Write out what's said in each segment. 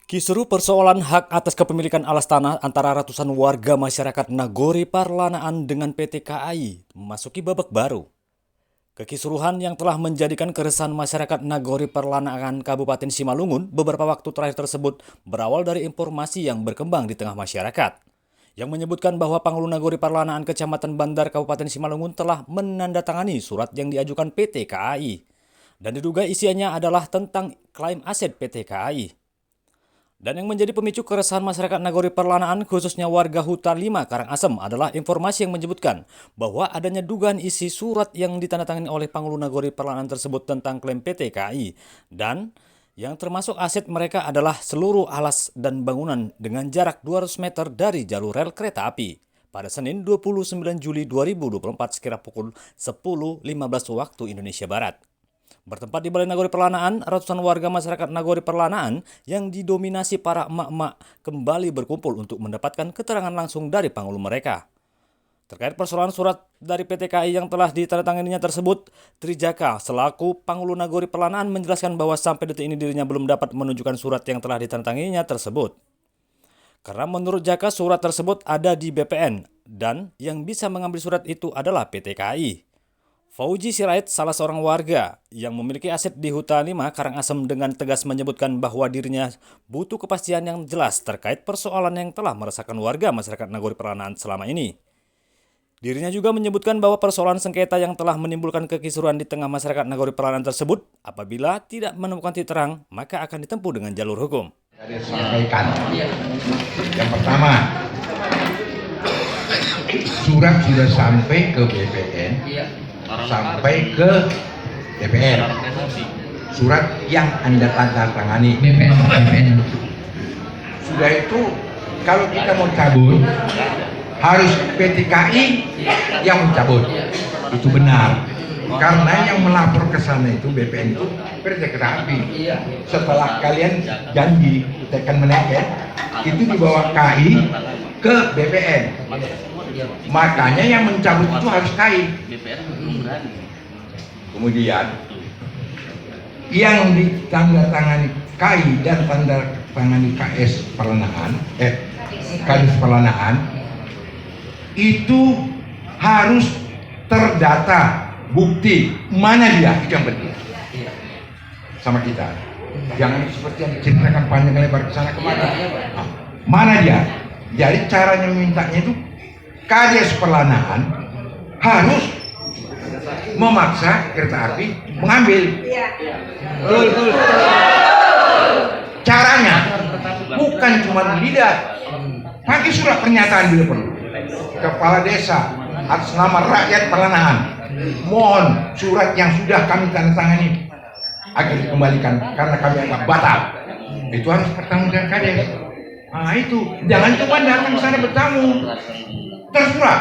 Kisru persoalan hak atas kepemilikan alas tanah antara ratusan warga masyarakat Nagori Parlanaan dengan PT KAI memasuki babak baru. Kekisruhan yang telah menjadikan keresahan masyarakat Nagori Parlanaan Kabupaten Simalungun beberapa waktu terakhir tersebut berawal dari informasi yang berkembang di tengah masyarakat, yang menyebutkan bahwa Panghulu Nagori Parlanaan Kecamatan Bandar Kabupaten Simalungun telah menandatangani surat yang diajukan PT KAI, dan diduga isiannya adalah tentang klaim aset PT KAI. Dan yang menjadi pemicu keresahan masyarakat Nagori Parlanaan khususnya warga Huta 5 Karangasem adalah informasi yang menyebutkan bahwa adanya dugaan isi surat yang ditandatangani oleh Panghulu Nagori Parlanaan tersebut tentang klaim PT KAI, dan yang termasuk aset mereka adalah seluruh alas dan bangunan dengan jarak 200 meter dari jalur rel kereta api pada Senin 29 Juli 2024 sekira pukul 10.15 waktu Indonesia Barat. Bertempat di Balai Nagori Parlanaan, ratusan warga masyarakat Nagori Parlanaan yang didominasi para emak-emak kembali berkumpul untuk mendapatkan keterangan langsung dari panghulu mereka. Terkait persoalan surat dari PT KAI yang telah ditandatanganinya tersebut, Trijaka selaku Panghulu Nagori Parlanaan menjelaskan bahwa sampai detik ini dirinya belum dapat menunjukkan surat yang telah ditandatanganinya tersebut. Karena menurut Jaka surat tersebut ada di BPN dan yang bisa mengambil surat itu adalah PT KAI. Fauji Sirait, salah seorang warga yang memiliki aset di Huta 5 Karangasem dengan tegas menyebutkan bahwa dirinya butuh kepastian yang jelas terkait persoalan yang telah meresahkan warga masyarakat Nagori Parlanaan selama ini. Dirinya juga menyebutkan bahwa persoalan sengketa yang telah menimbulkan kekisruhan di tengah masyarakat Nagori Parlanaan tersebut apabila tidak menemukan titik terang maka akan ditempuh dengan jalur hukum. Saya sampaikan, yang pertama, surat sudah sampai ke BPN, sampai ke DPR. Surat yang Anda tangani BPN. Sudah itu, kalau kita mau cabut, harus PT KAI yang mencabut. Itu benar. Karena yang melapor ke sana itu BPN itu PT Kereta Api. Setelah kalian janji tekan menaikkan, itu dibawa KAI ke BPN. Makanya yang mencabut itu harus KAI. Kemudian yang ditandatangani KAI dan tanda tangani KS Parlanaan, Kadis Parlanaan itu harus terdata bukti mana dia, itu yang penting sama kita. Jangan seperti yang diceritakan panjang lebar ke sana kemari. Mana dia? Jadi caranya memintanya itu Kadis Parlanaan harus memaksa kereta api mengambil. Caranya bukan cuma lidah, pakai surat pernyataan bila perlu. Kepala desa atas nama rakyat Parlanaan, mohon surat yang sudah kami tandatangani agar dikembalikan karena kami anggap batal. Itu harus pertanggungjawab Kades. Nah itu, jangan cuma datang ke sana bertamu. Terserah,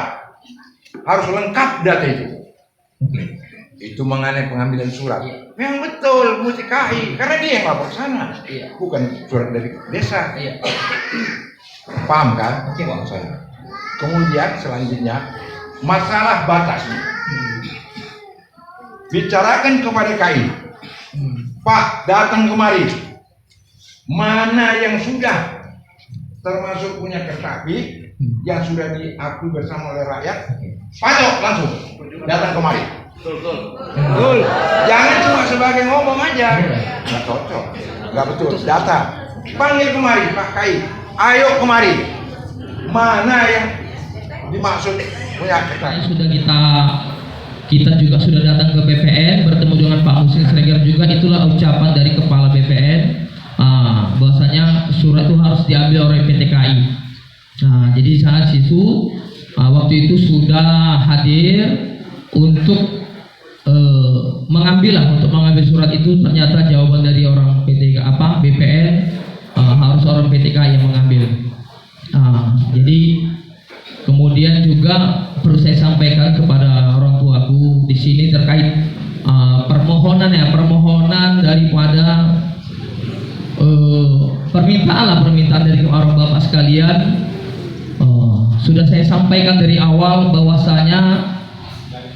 harus lengkap data itu. Itu mengenai pengambilan surat. Yang betul, mesti KAI, karena dia yang lapor sana, bukan surat dari desa. Paham kan? Saya. Kemudian selanjutnya masalah batas. Bicarakan kepada KAI, Pak datang kemari, mana yang sudah termasuk punya kereta api yang sudah diakui bersama oleh rakyat, patok langsung datang kemari. Betul. Jangan cuma sebagai ngomong aja, nggak cocok, nggak betul. Data, panggil kemari Pak KAI, ayo kemari, mana yang dimaksud punya kereta api. Sudah kita juga sudah datang ke BPN, bertemu dengan Pak Husin Sregar juga. Itulah ucapan dari Kepala BPN, bahwasanya surat itu harus diambil oleh PT KAI. Jadi saat situ waktu itu sudah hadir untuk mengambil surat itu. Ternyata jawaban dari orang BPN harus orang PT KAI yang mengambil. Jadi kemudian juga perlu saya sampaikan kepada orang tuaku di sini terkait permohonan daripada permintaan dari orang bapak sekalian. Sudah saya sampaikan dari awal bahwasanya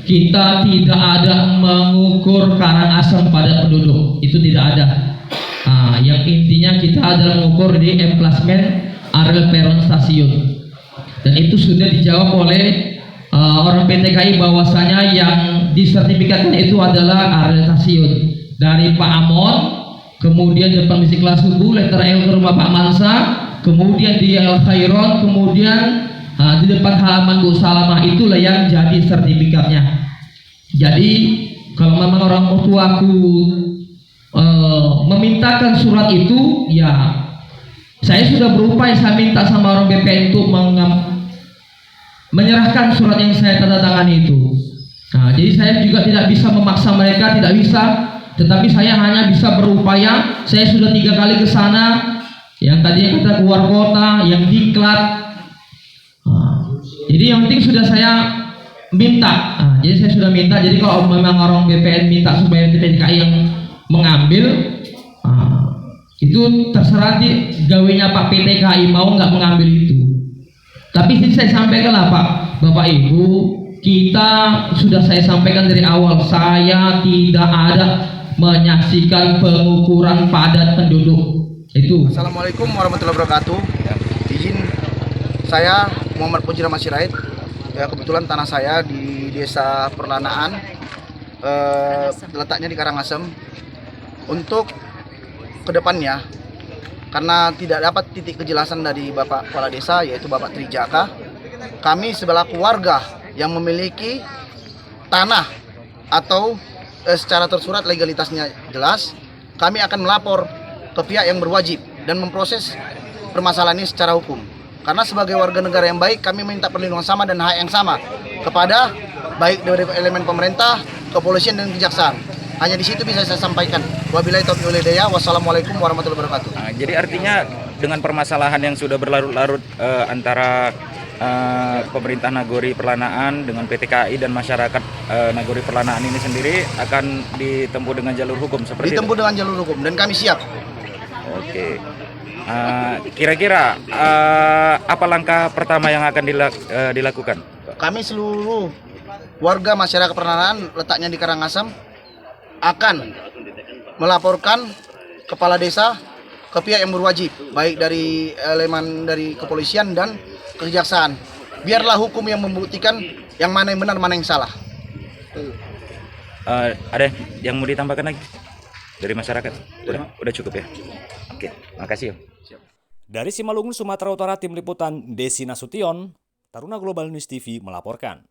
kita tidak ada mengukur Karangasem pada penduduk, itu tidak ada. yang intinya kita adalah mengukur di emplasmen areal peron stasiun. Dan itu sudah dijawab oleh orang PT KAI bahwasanya yang disertifikatkan itu adalah areal stasiun. Dari Pak Amon, kemudian depan misi kelas subuh, letter L ke rumah Pak Mansa, kemudian di El Khairon, kemudian di depan halaman Bu Salamah, itulah yang jadi sertifikatnya. Jadi kalau memang orang tuaku memintakan surat itu, ya saya sudah berupaya, saya minta sama orang BPN untuk menyerahkan surat yang saya tanda tangani itu. Nah, jadi saya juga tidak bisa memaksa mereka, tidak bisa, tetapi saya hanya bisa berupaya. Saya sudah 3 kali ke sana, yang tadi kita keluar kota, yang diklat. Jadi yang penting sudah saya minta. Jadi saya sudah minta. Jadi kalau memang orang BPN minta supaya PT KAI yang mengambil, itu terserah di gawenya Pak PT KAI mau nggak mengambil itu. Tapi saya sampaikan lah Pak, Bapak Ibu, kita sudah saya sampaikan dari awal, saya tidak ada menyaksikan pengukuran padat penduduk. Itu. Assalamualaikum warahmatullahi wabarakatuh. Izin saya Muhammad Pujira Masirait. Ya, kebetulan tanah saya di Desa Perlanaan, letaknya di Karangasem. Untuk kedepannya, karena tidak dapat titik kejelasan dari Bapak Kepala Desa, yaitu Bapak Trijaka, kami selaku warga yang memiliki tanah atau secara tersurat legalitasnya jelas, kami akan melapor ke pihak yang berwajib dan memproses permasalahan ini secara hukum. Karena sebagai warga negara yang baik, kami minta perlindungan sama dan hak yang sama kepada baik dari elemen pemerintah, kepolisian dan kejaksaan. Hanya di situ bisa saya sampaikan. Wabillahi taufiq wal hidayah. Wassalamualaikum warahmatullahi wabarakatuh. Jadi artinya dengan permasalahan yang sudah berlarut-larut antara pemerintah Nagori Perlanaan dengan PT KAI dan masyarakat Nagori Perlanaan ini sendiri akan ditempuh dengan jalur hukum seperti Ditempuh dengan jalur hukum dan kami siap. Oke. Kira-kira apa langkah pertama yang akan dilakukan? Kami seluruh warga masyarakat Perlanaan letaknya di Karangasem akan melaporkan kepala desa ke pihak yang berwajib, baik dari elemen dari kepolisian dan kejaksaan. Biarlah hukum yang membuktikan yang mana yang benar, mana yang salah. Ada yang mau ditambahkan lagi dari masyarakat? Udah cukup ya. Oke, makasih. Dari Simalungun, Sumatera Utara, Tim Liputan Desi Nasution, Taruna Global News TV melaporkan.